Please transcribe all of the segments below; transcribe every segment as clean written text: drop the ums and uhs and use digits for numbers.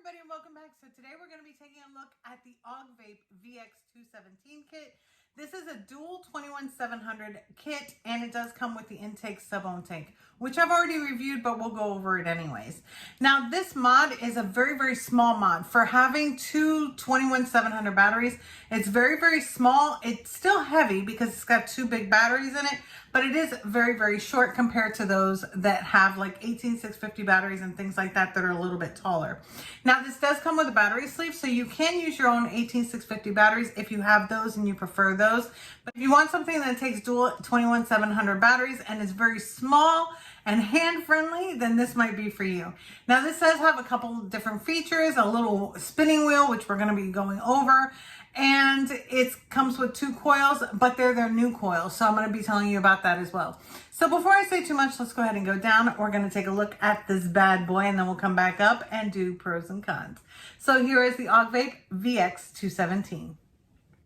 everybody, and welcome back. So today we're going to be taking a look at the Augvape VX217 Kit. This is a dual 21700 kit, and it does come with the intake sub-ohm tank, which I've already reviewed, but we'll go over it anyways. Now, this mod is a very, very small mod. For having two 21700 batteries, it's very, very small. It's still heavy because it's got two big batteries in it, but it is very, very short compared to those that have like 18650 batteries and things like that that are a little bit taller. Now, this does come with a battery sleeve, so you can use your own 18650 batteries if you have those and you prefer those. But if you want something that takes dual 21700 batteries and is very small and hand-friendly, then this might be for you. Now, this does have a couple different features, a little spinning wheel, which we're going to be going over, and it comes with two coils, but they're their new coils, so I'm going to be telling you about that as well. So before I say too much, let's go ahead and go down. We're going to take a look at this bad boy, and then we'll come back up and do pros and cons. So here is the Augvape VX217.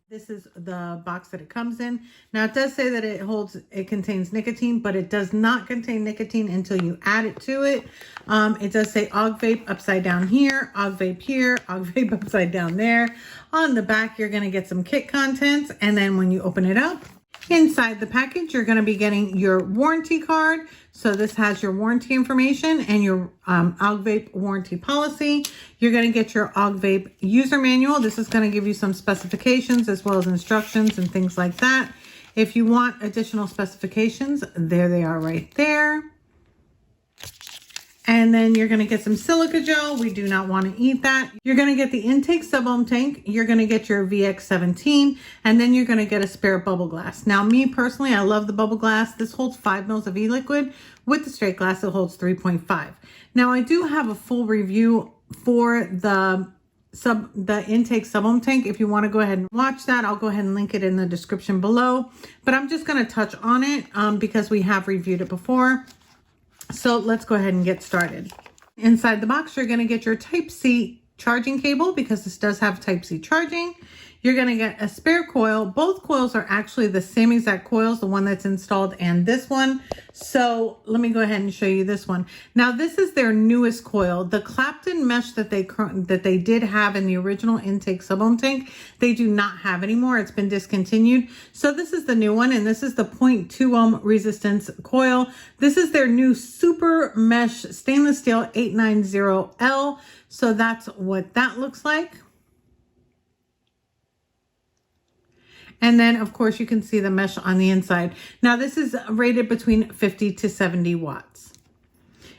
This is the box that it comes in. Now, it does say that it contains nicotine, but it does not contain nicotine until you add it to it. It does say Augvape upside down here, Augvape upside down there. On the back, you're going to get some kit contents. And then when you open it up, inside the package, you're going to be getting your warranty card. So this has your warranty information and your Augvape warranty policy. You're going to get your Augvape user manual. This is going to give you some specifications as well as instructions and things like that. If you want additional specifications, there they are right there. And then you're going to get some silica gel. We do not want to eat that. You're going to get the intake sub-ohm tank. You're going to get your VX17, and then you're going to get a spare bubble glass. Now, me personally, I love the bubble glass. This holds 5 mils of e-liquid. With the straight glass, it holds 3.5. Now, I do have a full review for the intake sub-ohm tank. If you want to go ahead and watch that, I'll go ahead and link it in the description below. But I'm just going to touch on it because we have reviewed it before. So let's go ahead and get started. Inside the box, you're going to get your Type-C charging cable because this does have Type-C charging. You're going to get a spare coil. Both coils are actually the same exact coils, the one that's installed and this one. So let me go ahead and show you this one. Now, this is their newest coil. The Clapton mesh that they did have in the original intake sub-ohm tank, they do not have anymore. It's been discontinued. So this is the new one, and this is the 0.2 ohm resistance coil. This is their new super mesh stainless steel 890L. So that's what that looks like. And then, of course, you can see the mesh on the inside. Now, this is rated between 50 to 70 watts.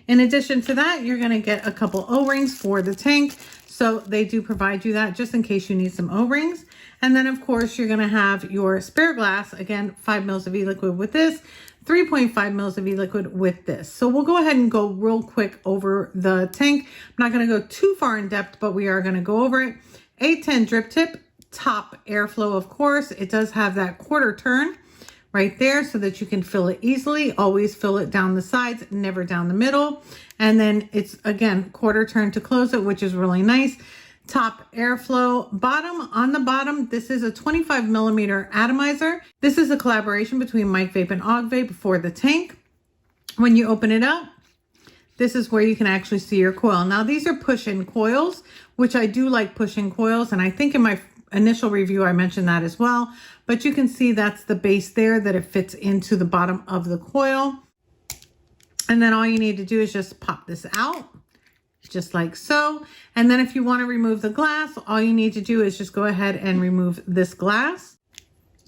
In addition to that, you're going to get a couple O-rings for the tank. So they do provide you that just in case you need some O-rings. And then, of course, you're going to have your spare glass. Again, 5 mils of e-liquid with this, 3.5 mils of e-liquid with this. So we'll go ahead and go real quick over the tank. I'm not going to go too far in depth, but we are going to go over it. A10 drip tip. Top airflow, of course. It does have that quarter turn right there so that you can fill it easily. Always fill it down the sides, never down the middle. And then it's, again, quarter turn to close it, which is really nice. Top airflow. Bottom, on the bottom, this is a 25 millimeter atomizer. This is a collaboration between Vape and Augvape for the tank. When you open it up, this is where you can actually see your coil. Now, these are push-in coils, which I do like push-in coils, and I think in my initial review I mentioned that as well, but you can see that's the base there that it fits into the bottom of the coil. And then all you need to do is just pop this out just like so. And then if you want to remove the glass, all you need to do is just go ahead and remove this glass.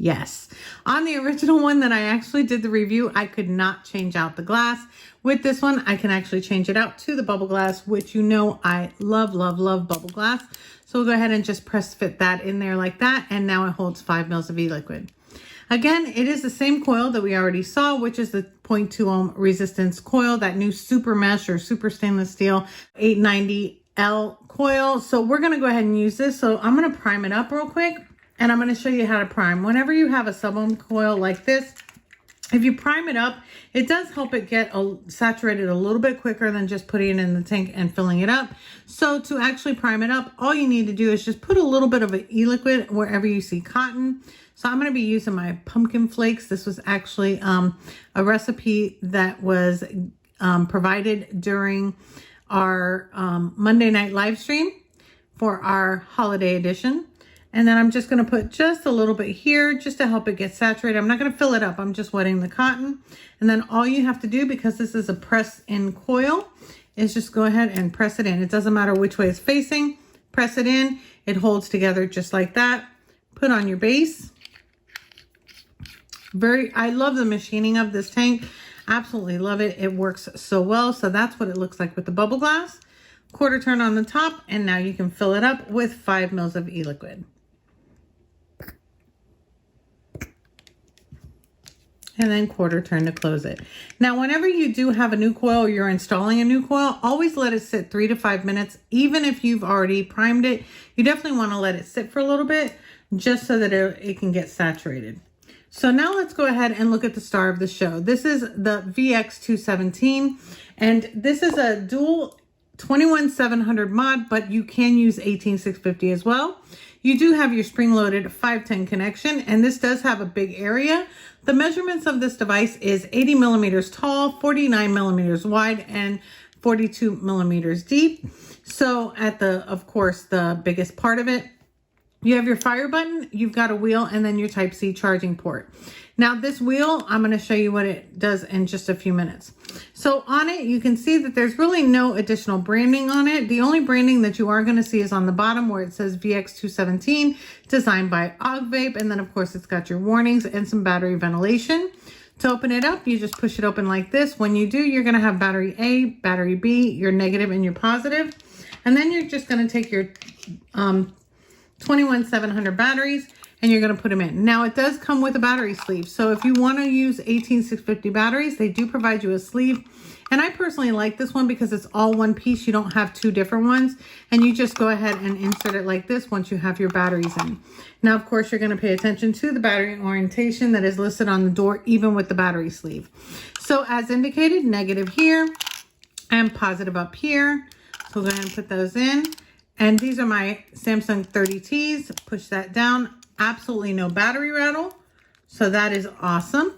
Yes, on the original one that I actually did the review, I could not change out the glass. With this one, I can actually change it out to the bubble glass, which you know I love, love, love bubble glass. So we'll go ahead and just press fit that in there like that. And now it holds 5 mils of e-liquid. Again, it is the same coil that we already saw, which is the 0.2 ohm resistance coil, that new super mesh or super stainless steel 890L coil. So we're going to go ahead and use this. So I'm going to prime it up real quick, and I'm going to show you how to prime. Whenever you have a sub-ohm coil like this, if you prime it up, it does help it get saturated a little bit quicker than just putting it in the tank and filling it up. So to actually prime it up, all you need to do is just put a little bit of an e-liquid wherever you see cotton. So I'm going to be using my pumpkin flakes. This was actually a recipe that was provided during our Monday night live stream. for our holiday edition. And then I'm just going to put just a little bit here just to help it get saturated. I'm not going to fill it up. I'm just wetting the cotton. And then all you have to do, because this is a press-in coil, is just go ahead and press it in. It doesn't matter which way it's facing. Press it in. It holds together just like that. Put on your base. I love the machining of this tank. Absolutely love it. It works so well. So that's what it looks like with the bubble glass. Quarter turn on the top, and now you can fill it up with 5 mils of e-liquid. And then quarter turn to close it. Now, whenever you do have a new coil or you're installing a new coil, always let it sit 3 to 5 minutes. Even if you've already primed it, you definitely want to let it sit for a little bit just so that it can get saturated. So now let's go ahead and look at the star of the show. This is the VX217, and this is a dual 21700 mod, but you can use 18650 as well. You do have your spring-loaded 510 connection, and this does have a big area. The measurements of this device is 80 millimeters tall, 49 millimeters wide, and 42 millimeters deep. So at of course, the biggest part of it, you have your fire button, you've got a wheel, and then your Type-C charging port. Now this wheel, I'm going to show you what it does in just a few minutes. So on it, you can see that there's really no additional branding on it. The only branding that you are going to see is on the bottom where it says VX217, designed by Augvape. And then of course it's got your warnings and some battery ventilation. To open it up, you just push it open like this. When you do, you're going to have battery A, battery B, your negative and your positive. And then you're just going to take your 21700 batteries and you're going to put them in. Now it does come with a battery sleeve. So if you want to use 18650 batteries, they do provide you a sleeve. And I personally like this one because it's all one piece. You don't have two different ones. And you just go ahead and insert it like this once you have your batteries in. Now, of course, you're going to pay attention to the battery orientation that is listed on the door, even with the battery sleeve. So as indicated, negative here and positive up here. So go ahead and put those in. And these are my Samsung 30Ts. Push that down. Absolutely no battery rattle. So that is awesome.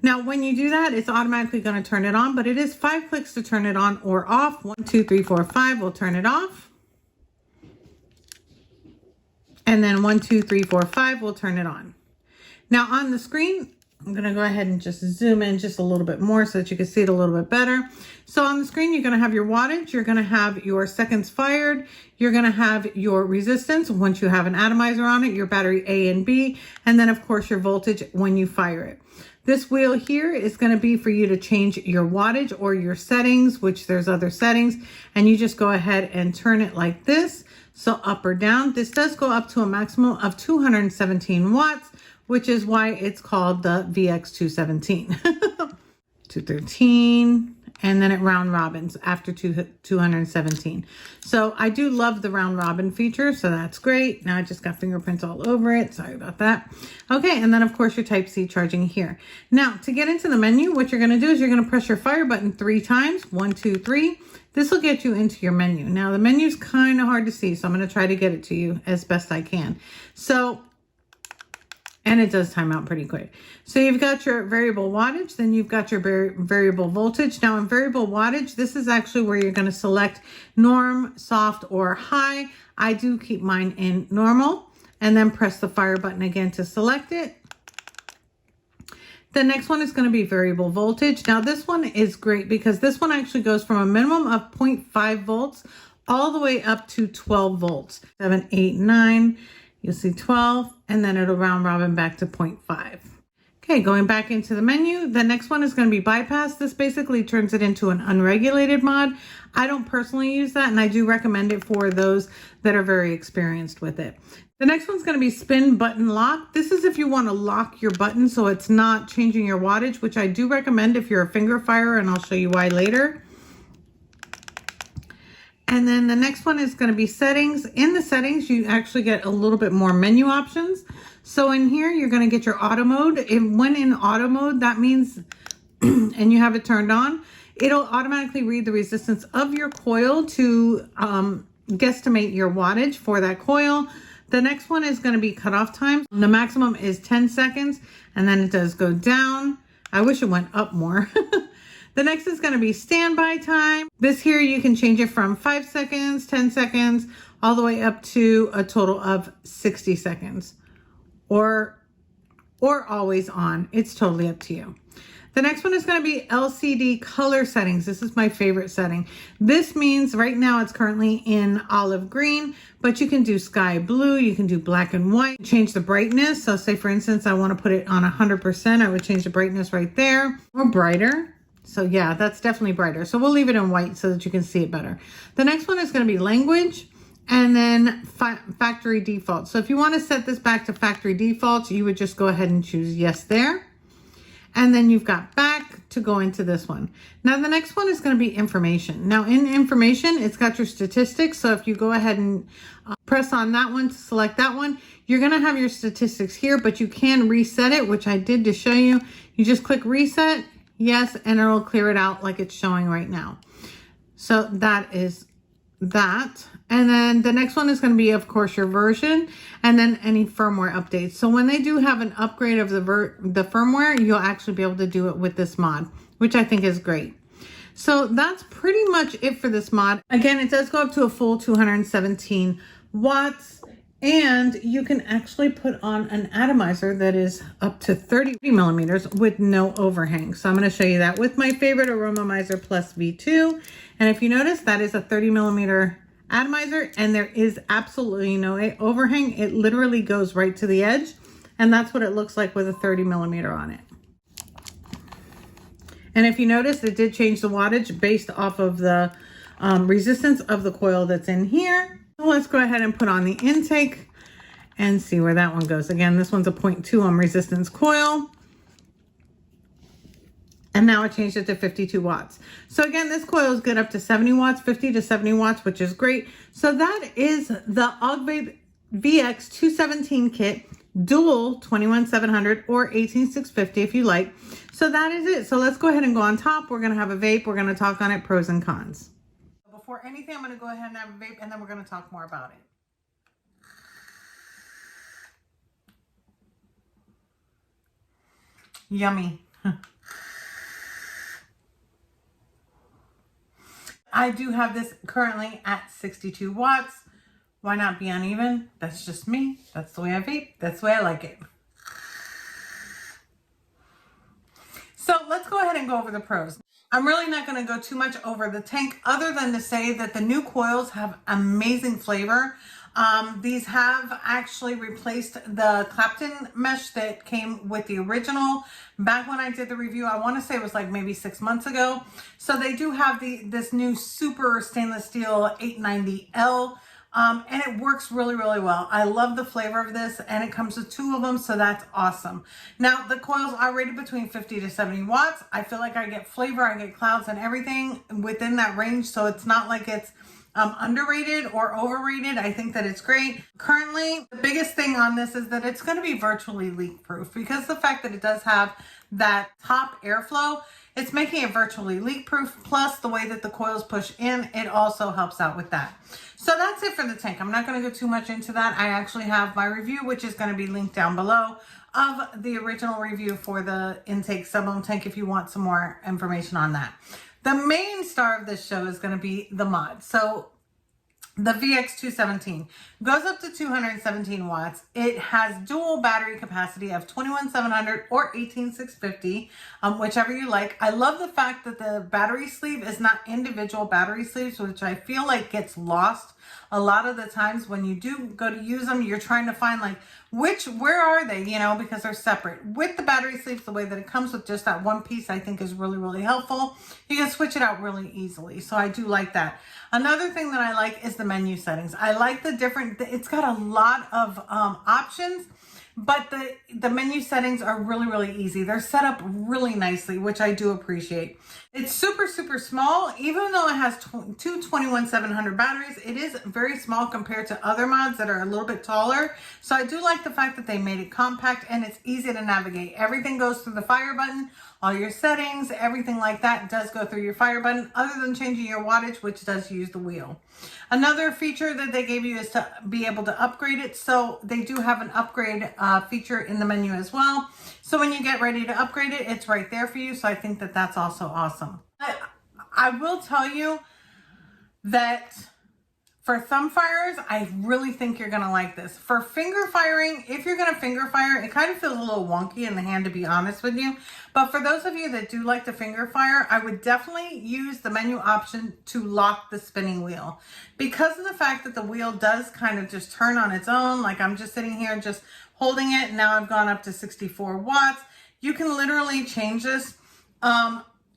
Now, when you do that, it's automatically going to turn it on, but it is 5 clicks to turn it on or off. 1, 2, 3, 4, 5 will turn it off. And then 1, 2, 3, 4, 5 will turn it on. Now on the screen, I'm going to go ahead and just zoom in just a little bit more so that you can see it a little bit better. So on the screen, you're going to have your wattage. You're going to have your seconds fired. You're going to have your resistance once you have an atomizer on it, your battery A and B, and then of course your voltage when you fire it. This wheel here is going to be for you to change your wattage or your settings, which there's other settings, and you just go ahead and turn it like this. So up or down. This does go up to a maximum of 217 watts, which is why it's called the VX217. 213, and then it round robins after 217. So I do love the round robin feature, so that's great. Now I just got fingerprints all over it. Sorry about that. Okay, and then of course your Type-C charging here. Now to get into the menu, what you're going to do is you're going to press your fire button 3 times. 1, 2, 3. This will get you into your menu. Now the menu is kind of hard to see, so I'm going to try to get it to you as best I can. So, and it does time out pretty quick. So you've got your variable wattage, then you've got your variable voltage. Now in variable wattage, this is actually where you're going to select norm, soft, or high. I do keep mine in normal, and then press the fire button again to select it. The next one is going to be variable voltage. Now this one is great because this one actually goes from a minimum of 0.5 volts all the way up to 12 volts. 7, 8, 9, you'll see 12, and then it'll round robin back to 0.5. Okay, going back into the menu, the next one is going to be bypass. This basically turns it into an unregulated mod. I don't personally use that, and I do recommend it for those that are very experienced with it. The next one's going to be spin button lock. This is if you want to lock your button so it's not changing your wattage, which I do recommend if you're a finger firer, and I'll show you why later. And then the next one is going to be settings. In the settings, you actually get a little bit more menu options. So in here, you're going to get your auto mode. When in auto mode, that means, and you have it turned on, it'll automatically read the resistance of your coil to guesstimate your wattage for that coil. The next one is going to be cutoff time. The maximum is 10 seconds, and then it does go down. I wish it went up more. The next is going to be standby time. This here you can change it from 5 seconds, 10 seconds, all the way up to a total of 60 seconds or always on. It's totally up to you. The next one is going to be LCD color settings. This is my favorite setting. This means right now it's currently in olive green, but you can do sky blue, you can do black and white, change the brightness. So say for instance, I want to put it on 100%, I would change the brightness right there, or brighter. So yeah, that's definitely brighter. So we'll leave it in white so that you can see it better. The next one is going to be language and then factory default. So if you want to set this back to factory defaults, you would just go ahead and choose yes there. And then you've got back to go into this one. Now the next one is going to be information. Now in information, it's got your statistics. So if you go ahead and press on that one to select that one, you're going to have your statistics here, but you can reset it, which I did to show you. You just click reset, yes, and it'll clear it out like it's showing right now. So that is that. And then the next one is going to be, of course, your version and then any firmware updates. So when they do have an upgrade of the firmware, you'll actually be able to do it with this mod, which I think is great. So that's pretty much it for this mod. Again, it does go up to a full 217 watts, and you can actually put on an atomizer that is up to 30 millimeters with no overhang. So I'm going to show you that with my favorite Aromomizer Plus V2. And if you notice, that is a 30 millimeter atomizer, and there is absolutely no overhang. It literally goes right to the edge, and that's what it looks like with a 30 millimeter on it. And if you notice, it did change the wattage based off of the resistance of the coil that's in here. So let's go ahead and put on the intake and see where that one goes. Again, this one's a 0.2 ohm resistance coil. And now I changed it to 52 watts. So again, this coil is good up to 70 watts, 50 to 70 watts, which is great. So that is the Augvape VX217 Kit, dual 21700 or 18650 if you like. So that is it. So let's go ahead and go on top. We're going to have a vape. We're going to talk on it, pros and cons. Before anything, I'm going to go ahead and have a vape, and then we're going to talk more about it. Yummy. I do have this currently at 62 watts. Why not be uneven? That's just me. That's the way I vape. That's the way I like it. So let's go ahead and go over the pros. I'm really not going to go too much over the tank other than to say that the new coils have amazing flavor. These have actually replaced the Clapton mesh that came with the original. Back when I did the review, I want to say it was like maybe 6 months ago. So they do have this new super stainless steel 890L. And it works really, really well. I love the flavor of this, and it comes with 2 of them, so that's awesome. Now, the coils are rated between 50 to 70 watts. I feel like I get flavor, I get clouds and everything within that range, so it's not like it's underrated or overrated. I think that it's great. Currently, the biggest thing on this is that it's going to be virtually leak proof, because the fact that it does have that top airflow, it's making it virtually leak proof. Plus the way that the coils push in, it also helps out with that. So that's it for the tank. I'm not going to go too much into that. I actually have my review, which is going to be linked down below, of the original review for the intake sub-ohm tank if you want some more information on that. The main star of this show is going to be the mod. So the VX217 goes up to 217 watts. It has dual battery capacity of 21700 or 18650, whichever you like. I love the fact that the battery sleeve is not individual battery sleeves, which I feel like gets lost a lot of the times when you do go to use them. You're trying to find like where are they, you know, because they're separate. With the battery sleeves, the way that it comes with just that one piece, I think is really, really helpful. You can switch it out really easily. So I do like that. Another thing that I like is the menu settings. I like the different, it's got a lot of options, but the menu settings are really, really easy. They're set up really nicely, which I do appreciate. It's super, super small. Even though it has two 21700 batteries, it is very small compared to other mods that are a little bit taller. So I do like the fact that they made it compact and it's easy to navigate. Everything goes through the fire button. all your settings, everything like that does go through your fire button, other than changing your wattage, which does use the wheel. Another feature that they gave you is to be able to upgrade it. So they do have an upgrade feature in the menu as well. So when you get ready to upgrade it, it's right there for you. So I think that that's also awesome. I will tell you that for thumb firers, I really think you're going to like this. For finger firing, if you're going to finger fire, it kind of feels a little wonky in the hand, to be honest with you. But for those of you that do like to finger fire, I would definitely use the menu option to lock the spinning wheel. Because of the fact that the wheel does kind of just turn on its own, like I'm just sitting here just holding it. Now I've gone up to 64 watts. You can literally change this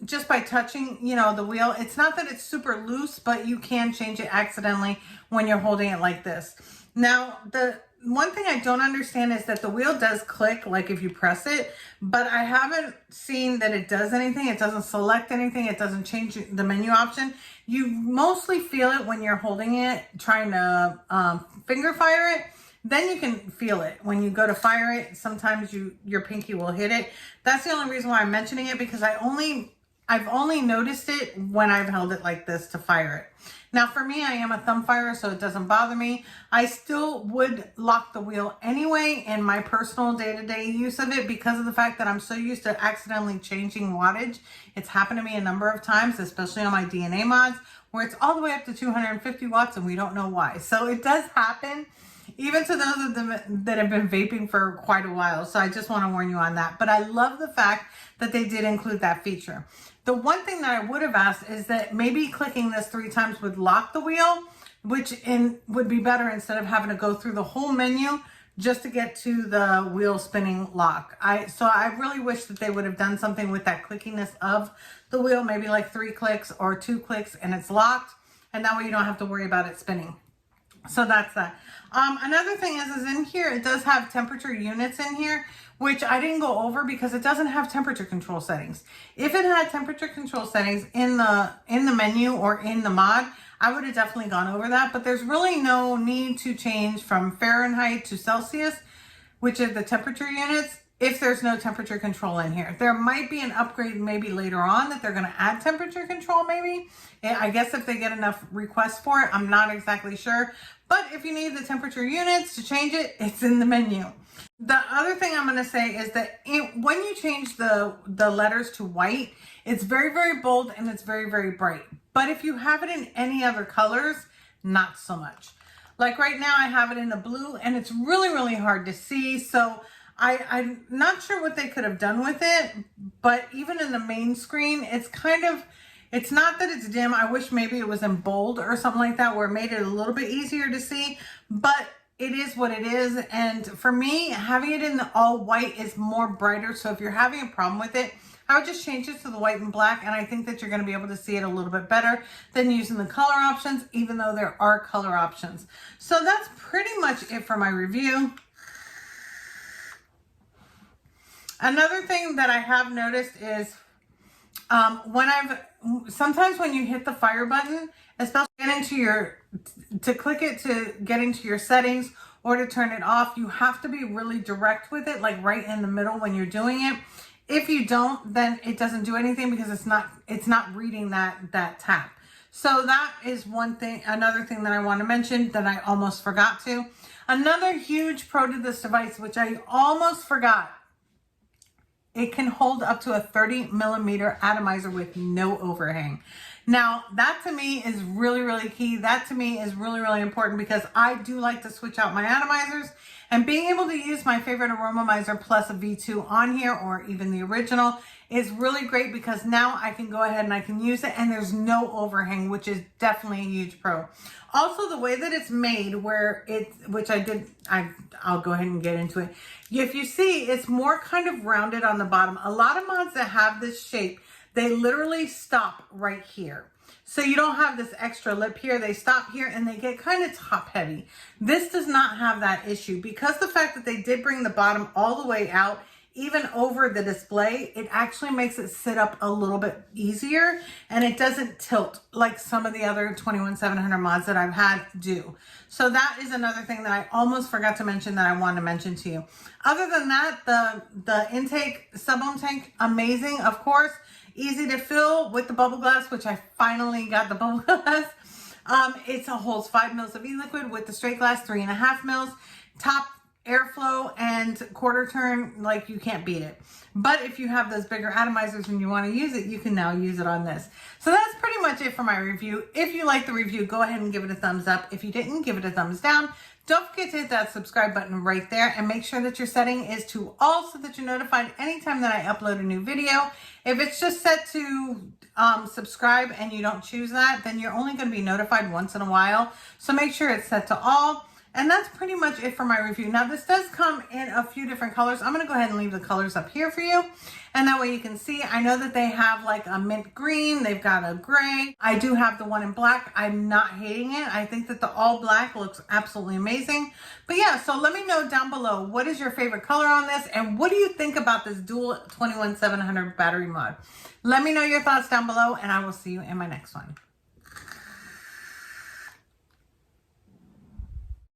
just by touching, you know, the wheel. It's not that it's super loose, but you can change it accidentally when you're holding it like this. Now, the one thing I don't understand is that the wheel does click like if you press it, but I haven't seen that it does anything. It doesn't select anything. It doesn't change the menu option. You mostly feel it when you're holding it, trying to finger fire it. Then you can feel it when you go to fire it. Sometimes your pinky will hit it. That's the only reason why I'm mentioning it, because I've only noticed it when I've held it like this to fire it. Now for me, I am a thumb firer, so it doesn't bother me. I still would lock the wheel anyway in my personal day-to-day use of it, because of the fact that I'm so used to accidentally changing wattage. It's happened to me a number of times, especially on my DNA mods, where it's all the way up to 250 watts and we don't know why. So it does happen, even to those of them that have been vaping for quite a while. So I just want to warn you on that. But I love the fact that they did include that feature. The one thing that I would have asked is that maybe clicking this 3 times would lock the wheel, which would be better instead of having to go through the whole menu just to get to the wheel spinning lock. So I really wish that they would have done something with that clickiness of the wheel, maybe like 3 clicks or 2 clicks and it's locked. And that way you don't have to worry about it spinning. So that's that. Another thing is in here, it does have temperature units in here, which I didn't go over because it doesn't have temperature control settings. If it had temperature control settings in the menu or in the mod, I would have definitely gone over that. But there's really no need to change from Fahrenheit to Celsius, which are the temperature units, if there's no temperature control in here. There might be an upgrade maybe later on that they're going to add temperature control maybe. I guess if they get enough requests for it, I'm not exactly sure. But if you need the temperature units to change it, it's in the menu. The other thing I'm going to say is that when you change the letters to white, it's very, very bold and it's very, very bright. But if you have it in any other colors, not so much. Like right now I have it in a blue and it's really, really hard to see. So I'm not sure what they could have done with it, but even in the main screen, it's not that it's dim. I wish maybe it was in bold or something like that, where it made it a little bit easier to see, but it is what it is. And for me, having it in the all white is more brighter. So if you're having a problem with it, I would just change it to the white and black. And I think that you're going to be able to see it a little bit better than using the color options, even though there are color options. So that's pretty much it for my review. Another thing that I have noticed is sometimes when you hit the fire button, especially to click it to get into your settings or to turn it off, you have to be really direct with it, like right in the middle when you're doing it. If you don't, then it doesn't do anything because it's not reading that tap. So that is one thing. Another thing that I want to mention that I almost forgot to. Another huge pro to this device, which I almost forgot. It can hold up to a 30 millimeter atomizer with no overhang. Now, that to me is really, really key. That to me is really, really important because I do like to switch out my atomizers, and being able to use my favorite Aromomizer plus a V2 on here, or even the original, is really great because now I can go ahead and I can use it and there's no overhang, which is definitely a huge pro. Also, the way that it's made, I'll go ahead and get into it. If you see, it's more kind of rounded on the bottom. A lot of mods that have this shape, they literally stop right here. So you don't have this extra lip here. They stop here and they get kind of top heavy. This does not have that issue because the fact that they did bring the bottom all the way out, even over the display, it actually makes it sit up a little bit easier, and it doesn't tilt like some of the other 21700 mods that I've had do. So that is another thing that I almost forgot to mention that I wanted to mention to you. Other than that, the intake, sub-ohm tank, amazing, of course. Easy to fill with the bubble glass, which I finally got the bubble glass. It holds 5 mils of e-liquid with the straight glass, 3.5 mils. Top airflow and quarter turn, like you can't beat it. But if you have those bigger atomizers and you want to use it, you can now use it on this. So that's pretty much it for my review. If you like the review, go ahead and give it a thumbs up. If you didn't, give it a thumbs down. Don't forget to hit that subscribe button right there, and make sure that your setting is to all so that you're notified anytime that I upload a new video. If it's just set to subscribe and you don't choose that, then you're only going to be notified once in a while. So make sure it's set to all. And that's pretty much it for my review. Now, this does come in a few different colors. I'm going to go ahead and leave the colors up here for you. And that way you can see. I know that they have like a mint green. They've got a gray. I do have the one in black. I'm not hating it. I think that the all black looks absolutely amazing. But yeah, so let me know down below, what is your favorite color on this? And what do you think about this dual 21700 battery mod? Let me know your thoughts down below, and I will see you in my next one.